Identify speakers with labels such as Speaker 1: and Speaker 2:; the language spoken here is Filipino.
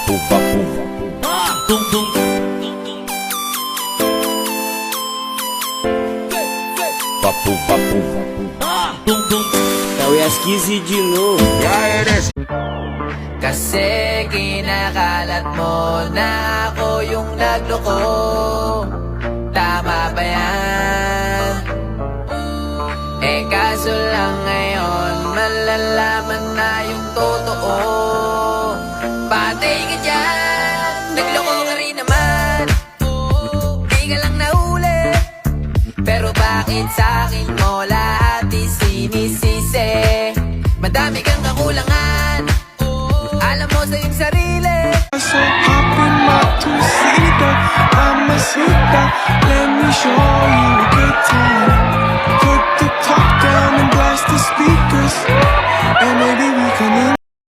Speaker 1: Papu, papu. Tung, tung. Papu, papu. Tung, tung.
Speaker 2: É o Yaskizi de novo.
Speaker 3: Kasi kinakalat mo na ako yung nagloko. Tama ba yan? Eh kaso lang ngayon malalaman na yung totoo. Patay ka dyan, nagloko ka rin naman. Di ka lang nahuli, pero bakit sa'kin mo lahat isinisisi? Madami kang kakulangan, alam mo sa iyong sarili.